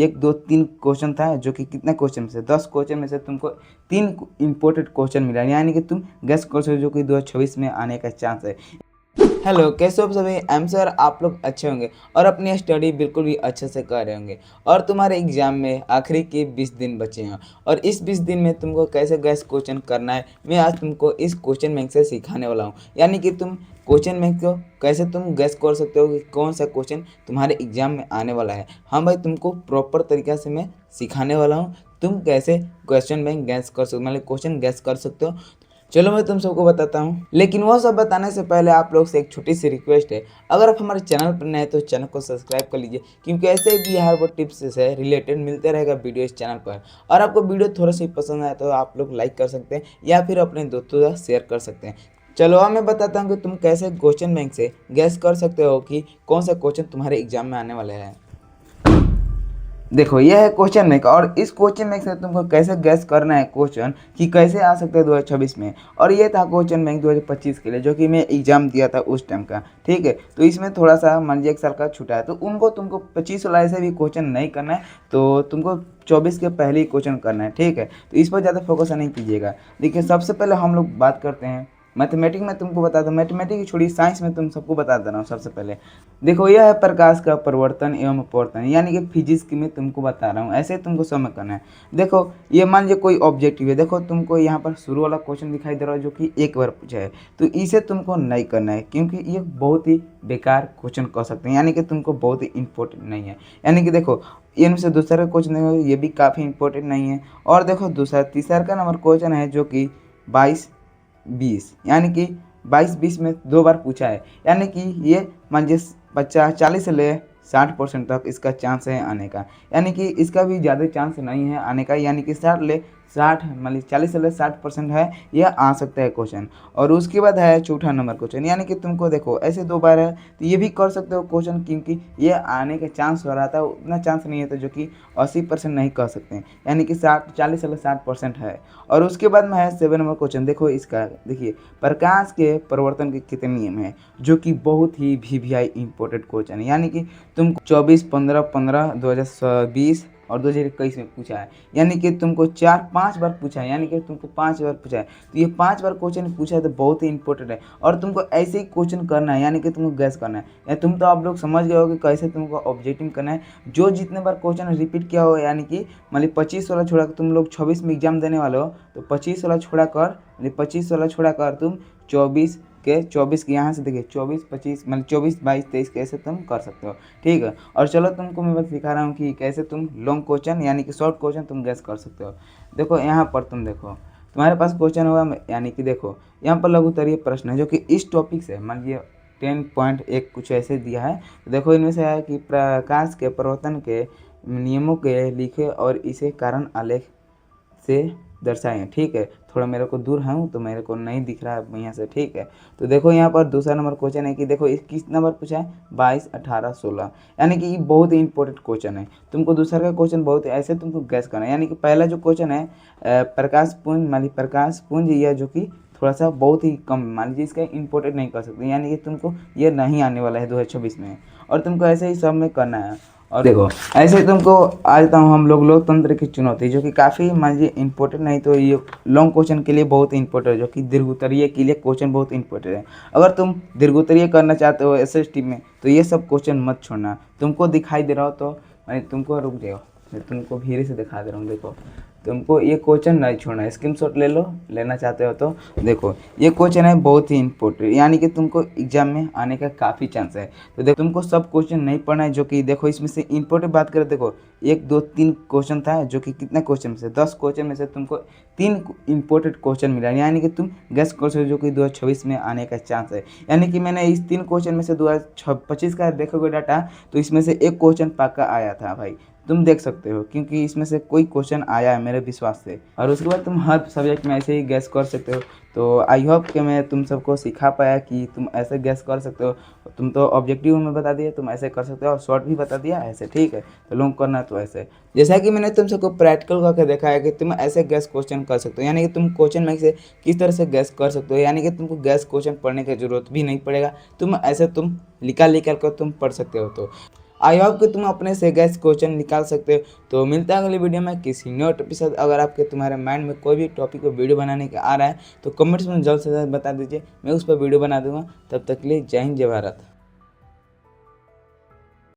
1 2 3 question था, जो कि कितने क्वेश्चन में से 10 क्वेश्चन में से तुमको 3 इम्पोर्टेंट क्वेश्चन मिला, यानी कि तुम गेस कर सकते हो जो कि 2026 में आने का चांस है। हेलो, कैसे हो आप सभी? आई एम श्योर आप लोग अच्छे होंगे और अपनी स्टडी बिल्कुल भी अच्छे से कर रहे होंगे और तुम्हारे एग्जाम में आखिरी के 20 दिन बचे हैं और इस 20 दिन में तुमको कैसे गैस क्वेश्चन करना है, मैं आज तुमको इस क्वेश्चन बैंक से सिखाने वाला हूँ। यानी कि तुम क्वेश्चन बैंक को कैसे तुम गैस कर सकते हो कि कौन सा क्वेश्चन तुम्हारे एग्जाम में आने वाला है। हाँ भाई, तुमको प्रॉपर तरीका से मैं सिखाने वाला हूँ, तुम कैसे क्वेश्चन बैंक गैस कर सकते, मतलब क्वेश्चन गैस कर सकते हो। चलो मैं तुम सबको बताता हूँ, लेकिन वो सब बताने से पहले आप लोग से एक छोटी सी रिक्वेस्ट है। अगर आप हमारे चैनल पर नए हैं तो चैनल को सब्सक्राइब कर लीजिए, क्योंकि ऐसे भी हर वो टिप्स से रिलेटेड मिलते रहेगा वीडियो इस चैनल पर। और आपको वीडियो थोड़ा सा पसंद आए तो आप लोग लाइक कर सकते हैं या फिर अपने दोस्तों के साथ शेयर कर सकते हैं। चलो अब मैं बताता हूँ कि तुम कैसे क्वेश्चन बैंक से गैस कर सकते हो कि कौन सा क्वेश्चन तुम्हारे एग्जाम में आने वाला है। देखो, यह है क्वेश्चन बैंक और इस क्वेश्चन बैंक से तुमको कैसे गैस करना है क्वेश्चन कि कैसे आ सकते हैं 2026 में। और ये था क्वेश्चन बैंक 2025 के लिए, जो कि मैं एग्जाम दिया था उस टाइम का। ठीक है, तो इसमें थोड़ा सा मान लीजिए 1 साल का छूटा है, तो उनको तुमको 25 वाला ऐसे भी क्वेश्चन नहीं करना है, तो तुमको 24 के पहले ही क्वेश्चन करना है। ठीक है, तो इस पर ज़्यादा फोकस नहीं कीजिएगा। देखिए, सबसे पहले हम लोग बात करते हैं मैथमेटिक्स में। तुमको बता दो, मैथमेटिक्स छोड़ी साइंस में तुम सबको बता दे रहा हूँ। सबसे पहले देखो, यह है प्रकाश का परिवर्तन एवं अपवर्तन, यानी कि फिजिक्स की मैं तुमको बता रहा हूँ, ऐसे तुमको समझ करना है। देखो, ये मान लीजिए कोई ऑब्जेक्टिव है, देखो तुमको यहाँ पर शुरू वाला क्वेश्चन दिखाई दे रहा है जो कि एक बार पूछा है, तो इसे तुमको नहीं करना है, क्योंकि ये बहुत ही बेकार क्वेश्चन कह सकते हैं, यानी कि तुमको बहुत ही इंपॉर्टेंट नहीं है। यानी कि देखो, इनमें से दूसरा क्वेश्चन देखो, ये भी काफ़ी इंपॉर्टेंट नहीं है। और देखो दूसरा तीसरा का नंबर क्वेश्चन है जो कि 22-20, यानी कि 22-20 में 2 बार पूछा है, यानी कि ये मान लीजिए 40 से ले 60% तक इसका चांस है आने का, यानी कि इसका भी ज़्यादा चांस नहीं है आने का, यानी कि 60 मान लीजिए 40 से ले 60% है, यह आ सकता है क्वेश्चन। और उसके बाद है चौथा नंबर क्वेश्चन, यानी कि तुमको देखो ऐसे 2 बार है, तो ये भी कर सकते हो क्वेश्चन, क्योंकि ये आने का चांस हो रहा था, उतना चांस नहीं है, तो जो कि 80% नहीं कर सकते हैं, यानी कि 40 से ले 60% है। और उसके बाद में है 7 नंबर क्वेश्चन। देखो इसका, देखिए प्रकाश के परिवर्तन के कितने नियम हैं, जो कि बहुत ही वीवीआई इंपॉर्टेंट क्वेश्चन है, यानी कि तुमको 24 15 15 2020 और 2021 में पूछा है, यानी कि तुमको 4-5 बार पूछा है, यानी कि तुमको 5 बार पूछा है, तो ये 5 बार क्वेश्चन पूछा है, तो बहुत ही इंपॉर्टेंट है। और तुमको ऐसे ही क्वेश्चन करना है, यानी कि तुमको गैस करना है, या तुम तो आप लोग समझ गए हो कि कैसे तुमको ऑब्जेक्टिव करना है। जो जितने बार क्वेश्चन रिपीट किया हो, यानी कि मान ली 25 वाला छोड़ा, तुम लोग 26 में एग्जाम देने वाले हो, तो 25 वाला छोड़ा कर, 25 वाला छोड़ा कर तुम 24 के यहाँ से देखिए 24 25 मतलब 24 22 23 कैसे तुम कर सकते हो। ठीक है, और चलो तुमको मैं बस सिखा रहा हूँ कि कैसे तुम लॉन्ग क्वेश्चन यानी कि शॉर्ट क्वेश्चन तुम गैस कर सकते हो। देखो यहाँ पर तुम देखो, तुम्हारे पास क्वेश्चन होगा, यानी कि देखो यहाँ पर लघु उत्तरीय प्रश्न है जो कि इस टॉपिक से मान लीजिए 10.1 कुछ ऐसे दिया है। तो देखो इनमें से है कि प्रकाश के परिवर्तन के नियमों के लिखे और इसे कारण आलेख से दर्शाएं। ठीक है, थोड़ा मेरे को दूर हूँ तो मेरे को नहीं दिख रहा है यहाँ से। ठीक है, तो देखो यहाँ पर दूसरा नंबर क्वेश्चन है कि देखो इस किस नंबर पूछा है, 22 18 16, यानी कि ये बहुत ही इंपॉर्टेंट क्वेश्चन है। तुमको दूसरा का क्वेश्चन बहुत ऐसे तुमको गैस करना है, यानी कि पहला जो क्वेश्चन है प्रकाश पुंज मान लीजिए प्रकाश पुंज, यह जो कि थोड़ा सा बहुत ही कम मान लीजिए इसका इंपॉर्टेंट नहीं कर सकते, यानी कि तुमको ये नहीं आने वाला है 2026 में, और तुमको ऐसे ही सब में करना है। और देखो ऐसे तुमको आ जाता हूँ हम लोग लोकतंत्र की चुनौती, जो कि काफ़ी मान लीजिए इंपॉर्टेंट नहीं तो ये लॉन्ग क्वेश्चन के लिए बहुत इंपॉर्टेंट है, जो कि दीर्घोत्तरीय के लिए क्वेश्चन बहुत इंपॉर्टेंट है। अगर तुम दीर्घोत्तरीय करना चाहते हो एसएसटी में, तो ये सब क्वेश्चन मत छोड़ना। तुमको दिखाई दे रहा हो तो मैं तुमको रुक जाओ, मैं तुमको धीरे से दिखा दे रहा हूँ। देखो तुमको ये क्वेश्चन नहीं छोड़ना है, स्क्रीनशॉट ले लो, लेना चाहते हो तो। देखो ये क्वेश्चन है बहुत ही इंपॉर्टेंट, यानी कि तुमको एग्जाम में आने का काफ़ी चांस है। तो देखो तुमको सब क्वेश्चन नहीं पढ़ना है, जो कि देखो इसमें से इंपॉर्टेंट बात करें, देखो 1 2 3 क्वेश्चन था, जो कि कितने क्वेश्चन में से 10 क्वेश्चन में से तुमको 3 इंपॉर्टेंट क्वेश्चन मिला, यानी कि तुम गेस कर सकते हो जो कि 2026 में आने का चांस है। यानी कि मैंने इस 3 क्वेश्चन में से 2025 का देखोगे डाटा, तो इसमें से एक क्वेश्चन पक्का आया था भाई, तुम देख सकते हो, क्योंकि इसमें से कोई क्वेश्चन आया है मेरे विश्वास से। और उसके बाद तुम हर सब्जेक्ट में ऐसे ही गैस कर सकते हो। तो आई होप कि मैं तुम सबको सिखा पाया कि तुम ऐसे गैस कर सकते हो। तुम तो ऑब्जेक्टिव में बता दिया तुम ऐसे कर सकते हो, और शॉर्ट भी बता दिया ऐसे। ठीक है, तो लॉन्ग करना तो ऐसे, जैसा कि मैंने तुम सबको प्रैक्टिकल करके देखा है कि तुम ऐसे गैस क्वेश्चन कर सकते हो, यानी कि तुम क्वेश्चन में से किस तरह से गैस कर सकते हो, यानी कि तुमको गैस क्वेश्चन पढ़ने की जरूरत भी नहीं पड़ेगा, तुम ऐसे तुम निकाल कर तुम पढ़ सकते हो। तो आई होप कि तुम अपने से गैस क्वेश्चन निकाल सकते हो। तो मिलता है अगली वीडियो में किसी न्यू टॉपिक के साथ। अगर आपके तुम्हारे माइंड में कोई भी टॉपिक को वीडियो बनाने का आ रहा है तो कमेंट्स में जल्द से जल्द बता दीजिए, मैं उस पर वीडियो बना दूंगा। तब तक के लिए जय हिंद जय भारत।